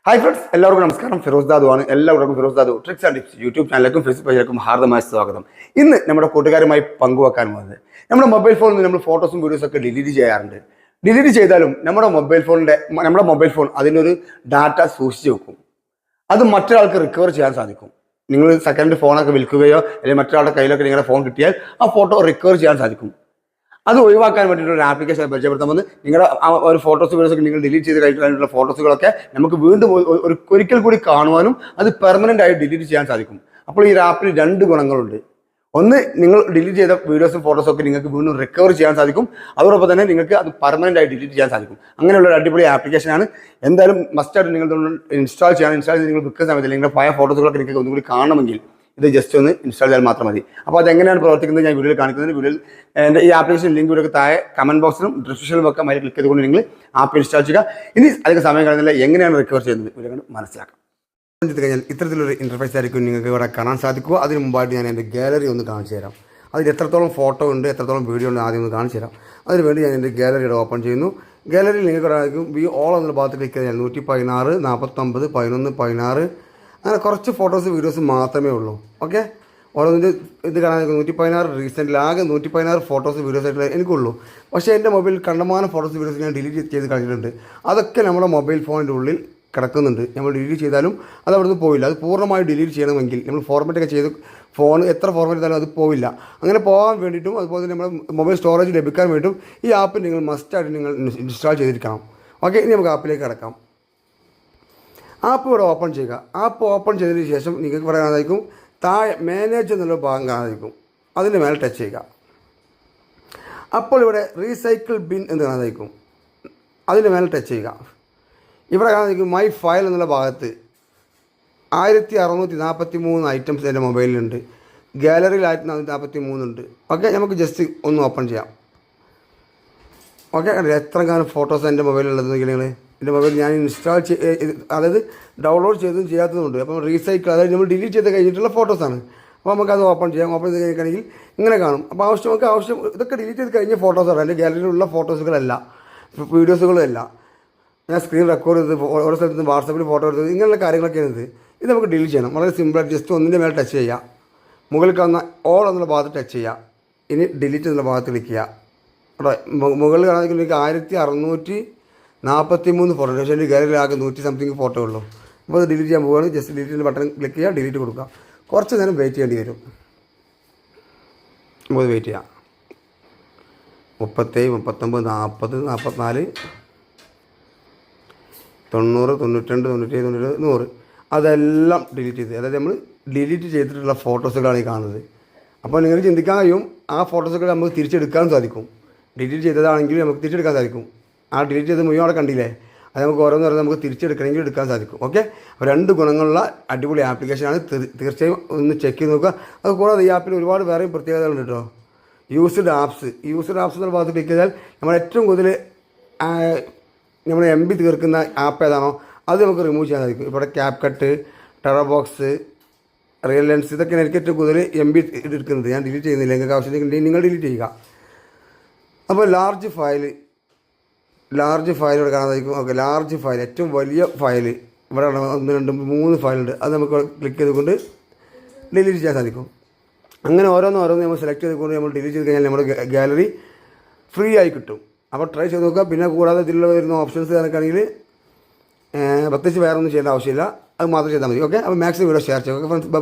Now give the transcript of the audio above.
Hi friends, എല്ലാവർക്കും നമസ്കാരം. ഫിറോസ് ദാദു ആണ്. എല്ലാവർക്കും Firoz Dadu tricks and tips YouTube ചാനലിലേക്കും ഫേസ്ബുക്ക് പേജിലേക്കും ഹാർദമായ സ്വാഗതം. ഇന്ന് നമ്മുടെ കൂട്ടുകാരുമായി പങ്കുവെക്കാൻ പോകുന്നത് നമ്മുടെ മൊബൈൽ ഫോണിൽ നിന്ന് നമ്മൾ ഫോട്ടോസും വീഡിയോസും ഒക്കെ ഡിലീറ്റ് ചെയ്യാറുണ്ട്. ഡിലീറ്റ് ചെയ്താലും നമ്മുടെ മൊബൈൽ ഫോൺ അതിനൊരു ഡാറ്റ സൂക്ഷിച്ച് വെക്കും. അത് മറ്റൊരാൾക്ക് റിക്കവർ ചെയ്യാൻ സാധിക്കും. നിങ്ങൾ സെക്കൻഡ് ഫോണൊക്കെ വിൽക്കുകയോ അല്ലെങ്കിൽ മറ്റൊരാളുടെ കയ്യിലൊക്കെ നിങ്ങളുടെ ഫോൺ കിട്ടിയാൽ ആ ഫോട്ടോ റിക്കവർ ചെയ്യാൻ സാധിക്കും. അത് ഒഴിവാക്കാൻ വേണ്ടിയിട്ട് ഒരു ആപ്ലിക്കേഷൻ പരിചയപ്പെടുത്താൻ വന്ന് നിങ്ങളുടെ ഒരു ഫോട്ടോസ് വീഡിയോസൊക്കെ നിങ്ങൾ ഡിലീറ്റ് ചെയ്ത് കഴിഞ്ഞിട്ടുള്ള ഫോട്ടോസുകളൊക്കെ നമുക്ക് വീണ്ടും ഒരിക്കൽ കൂടി കാണുവാനും അത് പെർമനൻ്റ് ആയി ഡിലീറ്റ് ചെയ്യാൻ സാധിക്കും. അപ്പോൾ ഈ ആപ്പിൽ രണ്ട് ഗുണങ്ങളുണ്ട്. ഒന്ന്, നിങ്ങൾ ഡിലീറ്റ് ചെയ്ത വീഡിയോസും ഫോട്ടോസും ഒക്കെ നിങ്ങൾക്ക് വീണ്ടും റിക്കവർ ചെയ്യാൻ സാധിക്കും. അതോടൊപ്പം തന്നെ നിങ്ങൾക്ക് അത് പെർമനൻ്റ് ആയി ഡിലീറ്റ് ചെയ്യാൻ സാധിക്കും. അങ്ങനെയുള്ള ഒരു അടിപൊളി ആപ്ലിക്കേഷനാണ്. എന്തായാലും മസ്റ്റായിട്ട് നിങ്ങൾ ഇൻസ്റ്റാൾ ചെയ്ത് നിങ്ങൾ വിൽക്കുന്ന സമയത്ത് നിങ്ങളുടെ പഴയ ഫോട്ടോസുകളൊക്കെ നിങ്ങൾക്ക് ഒന്നുകൂടി കാണണമെങ്കിൽ ഇത് ജസ്റ്റ് ഒന്ന് ഇൻസ്റ്റാൾ ചെയ്താൽ മാത്രം മതി. അപ്പോൾ അതെങ്ങനെയാണ് പ്രവർത്തിക്കുന്നത് ഞാൻ വീഡിയോയിൽ കാണിക്കുന്നത്. വീഡിയോയിൽ എൻ്റെ ഈ ആപ്ലിക്കേഷൻ ലിങ്ക് വീഡിയോ താഴെ കമൻറ്റ് ബോക്സിലും ഡിസ്ക്രിപ്ഷനിലും ഒക്കെ അതിൽ ക്ലിക്ക് ചെയ്തുകൊണ്ട് നിങ്ങൾ ആപ്പ് ഇൻസ്റ്റാൾ ചെയ്യുക. ഇനി അധികം സമയം കളയുന്നില്ല, എങ്ങനെയാണ് റിക്കവർ ചെയ്യുന്നത് വീഡിയോ മനസ്സിലാക്കാം. കഴിഞ്ഞാൽ ഇത്തരത്തിലൊരു ഇൻ്റർഫേസ് ആയിരിക്കും നിങ്ങൾക്ക് ഇവിടെ കാണാൻ സാധിക്കുക. അതിന് മുമ്പായിട്ട് ഞാൻ എൻ്റെ ഗാലറി ഒന്ന് കാണിച്ചു തരാം. അതിൽ എത്രത്തോളം ഫോട്ടോ ഉണ്ട്, എത്രത്തോളം വീഡിയോ ഉണ്ട് ആദ്യം ഒന്ന് കാണിച്ചു തരാം. അതിനുവേണ്ടി ഞാൻ എൻ്റെ ഗാലറിയുടെ ഓപ്പൺ ചെയ്യുന്നു. ഗാലറിയിൽ നിങ്ങൾക്ക് ആയിരിക്കും വ്യൂ ഓൾ എന്നുള്ള ഭാഗത്ത് ക്ലിക്ക് ചെയ്താൽ 116, 49, 11, 16 അങ്ങനെ കുറച്ച് ഫോട്ടോസ് വീഡിയോസ് മാത്രമേ ഉള്ളൂ. ഓക്കെ, ഓരോന്നിൻ്റെ ഇത് കാണാൻ 116 റീസെൻ്റിൽ ആകെ 116 ഫോട്ടോസ് വീഡിയോസ് ആയിട്ട് എനിക്കുള്ളൂ. പക്ഷേ എൻ്റെ മൊബൈലിൽ കണ്ടമാനം ഫോട്ടോസ് വീഡിയോസ് ഞാൻ ഡിലീറ്റ് ചെയ്ത് കളഞ്ഞിട്ടുണ്ട്. അതൊക്കെ നമ്മുടെ മൊബൈൽ ഫോണിൻ്റെ ഉള്ളിൽ കിടക്കുന്നുണ്ട്. നമ്മൾ ഡിലീറ്റ് ചെയ്താലും അത് അവിടുന്ന് പോവില്ല. അത് പൂർണ്ണമായി ഡിലീറ്റ് ചെയ്യണമെങ്കിൽ നമ്മൾ ഫോർമാറ്റൊക്കെ ചെയ്ത് ഫോൺ എത്ര ഫോർമാറ്റ് ചെയ്താലും അത് പോവില്ല. അങ്ങനെ പോകാൻ വേണ്ടിയിട്ടും അതുപോലെ തന്നെ നമ്മുടെ മൊബൈൽ സ്റ്റോറേജ് ലഭിക്കാൻ വേണ്ടിയിട്ടും ഈ ആപ്പ് നിങ്ങൾ മസ്റ്റായിട്ട് നിങ്ങൾ ഇൻസ്റ്റാൾ ചെയ്തിരിക്കണം. ഓക്കെ, ഇനി നമുക്ക് ആപ്പിലേക്ക് കിടക്കാം. ആപ്പ് ഇവിടെ ഓപ്പൺ ചെയ്യുക. ആപ്പ് ഓപ്പൺ ചെയ്തതിന് ശേഷം നിങ്ങൾക്ക് പറയാനായിരിക്കും താഴെ മാനേജ് എന്നുള്ള ഭാഗം കാണാതിരിക്കും. അതിൻ്റെ മേലെ ടച്ച് ചെയ്യുക. അപ്പോൾ ഇവിടെ റീസൈക്കിൾ ബിൻ എന്ന് കാണാതിരിക്കും. അതിൻ്റെ മേലെ ടച്ച് ചെയ്യുക. ഇവിടെ കാണാതിരിക്കും മൈ ഫയൽ എന്നുള്ള ഭാഗത്ത് 1643 ഐറ്റംസ് എൻ്റെ മൊബൈലിലുണ്ട്. ഗാലറിയിൽ 1443 ഉണ്ട്. ഓക്കെ, നമുക്ക് ജസ്റ്റ് ഒന്ന് ഓപ്പൺ ചെയ്യാം. ഓക്കെ, എത്ര കാലം ഫോട്ടോസ് എൻ്റെ മൊബൈലിലുള്ളത് നിങ്ങൾ എൻ്റെ മൊബൈൽ ഞാൻ ഇൻസ്റ്റാൾ അതായത് ഡൗൺലോഡ് ചെയ്തതും ചെയ്യാത്തതുമുണ്ട്. അപ്പം റീസൈക്കിൾ അതായത് നമ്മൾ ഡിലീറ്റ് ചെയ്ത് കഴിഞ്ഞിട്ടുള്ള ഫോട്ടോസാണ്. അപ്പോൾ നമുക്കത് ഓപ്പൺ ചെയ്യാം. ഓപ്പൺ ചെയ്ത് കഴിക്കുകയാണെങ്കിൽ ഇങ്ങനെ കാണും. അപ്പോൾ ആവശ്യം ഇതൊക്കെ ഡിലീറ്റ് ചെയ്ത് കഴിഞ്ഞ ഫോട്ടോസാണ്. എൻ്റെ ഗാലറിയിലുള്ള ഫോട്ടോസുകളല്ല, വീഡിയോസുകളല്ല. ഞാൻ സ്ക്രീൻ റെക്കോർഡ് ചെയ്ത് ഓരോ സ്ഥലത്ത് നിന്ന് വാട്സാപ്പിൽ ഫോട്ടോ എടുത്തത് ഇങ്ങനെയുള്ള കാര്യങ്ങളൊക്കെയാണ്. ഇത് നമുക്ക് ഡിലീറ്റ് ചെയ്യണം. വളരെ സിമ്പിളായിട്ട് ജസ്റ്റ് ഒന്നിൻ്റെ മേലെ ടച്ച് ചെയ്യുക. മുകളിൽ കാണുന്ന ഓൾ എന്നുള്ള ഭാഗത്ത് ടച്ച് ചെയ്യുക. ഇനി ഡിലീറ്റ് എന്നുള്ള ഭാഗത്ത് ക്ലിക്ക് ചെയ്യുക. അവിടെ മുകളിൽ കാണാൻ 1643 ഫോട്ടോ. പക്ഷേ എൻ്റെ ഗാലറിയിൽ ആകെ 100 സംതിങ് ഫോട്ടോ ഉള്ളൂ. അപ്പോൾ അത് ഡിലീറ്റ് ചെയ്യാൻ പോവുകയാണ്. ജസ്റ്റ് ഡിലീറ്റിൻ്റെ ബട്ടൺ ക്ലിക്ക് ചെയ്യുക, ഡിലീറ്റ് കൊടുക്കുക. കുറച്ച് നേരം വെയിറ്റ് ചെയ്യേണ്ടി വരും. നമുക്ക് വെയിറ്റ് ചെയ്യാം. 37, 39, 40, 44, 90, 92, 97, 97, 100 അതെല്ലാം ഡിലീറ്റ് ചെയ്ത്, അതായത് നമ്മൾ ഡിലീറ്റ് ചെയ്തിട്ടുള്ള ഫോട്ടോസുകളാണ് ഈ കാണുന്നത്. അപ്പോൾ നിങ്ങൾ ചിന്തിക്കാൻ കഴിയും ആ ഫോട്ടോസുകൾ നമുക്ക് തിരിച്ചെടുക്കാൻ സാധിക്കും. ഡിലീറ്റ് ചെയ്തതാണെങ്കിൽ നമുക്ക് തിരിച്ചെടുക്കാൻ സാധിക്കും. ആ ഡിലീറ്റ് ചെയ്ത് മുഴുവൻ അവിടെ കണ്ടില്ലേ, അത് നമുക്ക് ഓരോന്ന് പറഞ്ഞാൽ നമുക്ക് തിരിച്ചെടുക്കണമെങ്കിൽ എടുക്കാൻ സാധിക്കും. ഓക്കെ, അപ്പോൾ രണ്ട് ഗുണങ്ങളുള്ള അടിപൊളി ആപ്ലിക്കേഷനാണ്. തീർച്ചയായും ഒന്ന് ചെക്ക് ചെയ്ത് നോക്കുക. അത് കൂടാതെ ഈ ആപ്പിൽ ഒരുപാട് വേറെയും പ്രത്യേകതകളുണ്ട് കേട്ടോ. യൂസ്ഡ് ആപ്സ് എന്നുള്ള ഭാഗത്ത് ക്ലിക്ക് ചെയ്താൽ നമ്മൾ ഏറ്റവും കൂടുതൽ നമ്മൾ MB തീർക്കുന്ന ആപ്പ് ഏതാണോ അത് നമുക്ക് റിമൂവ് ചെയ്യാൻ സാധിക്കും. ഇവിടെ ക്യാപ് കട്ട്, ടെറബോക്സ്, റിയൽ ലെൻസ് ഇതൊക്കെയാണ് എനിക്ക് ഏറ്റവും കൂടുതൽ MB എടുക്കുന്നത്. ഞാൻ ഡിലീറ്റ് ചെയ്യുന്നില്ല. നിങ്ങൾക്ക് ആവശ്യമുണ്ടെങ്കിൽ നിങ്ങൾ ഡിലീറ്റ് ചെയ്യുക. അപ്പോൾ ലാർജ് ഫയൽ ഇവിടെ കാണാൻ സാധിക്കും. ഓക്കെ, ലാർജ് ഫയൽ ഏറ്റവും വലിയ ഫയൽ ഇവിടെ 1, 2, 3 ഫയലുണ്ട്. അത് നമുക്ക് ക്ലിക്ക് ചെയ്തുകൊണ്ട് ഡിലീറ്റ് ചെയ്യാൻ സാധിക്കും. അങ്ങനെ ഓരോന്ന് നമ്മൾ സെലക്ട് ചെയ്തുകൊണ്ട് നമ്മൾ ഡിലീറ്റ് ചെയ്ത് കഴിഞ്ഞാൽ നമ്മുടെ ഗാലറി ഫ്രീ ആയി കിട്ടും. അപ്പോൾ ട്രൈ ചെയ്ത് നോക്കുക. പിന്നെ കൂടാതെ ഇതിലുള്ള വരുന്ന ഓപ്ഷൻസ് കണക്കാണെങ്കിൽ പ്രത്യേകിച്ച് വേറെ ഒന്നും ചെയ്യേണ്ട ആവശ്യമില്ല. അത് മാത്രം ചെയ്താൽ മതി. ഓക്കെ, അപ്പോൾ മാക്സിമം വീഡിയോ ഷെയർ ചെയ്യുക. ഫ്രണ്ട്സ്.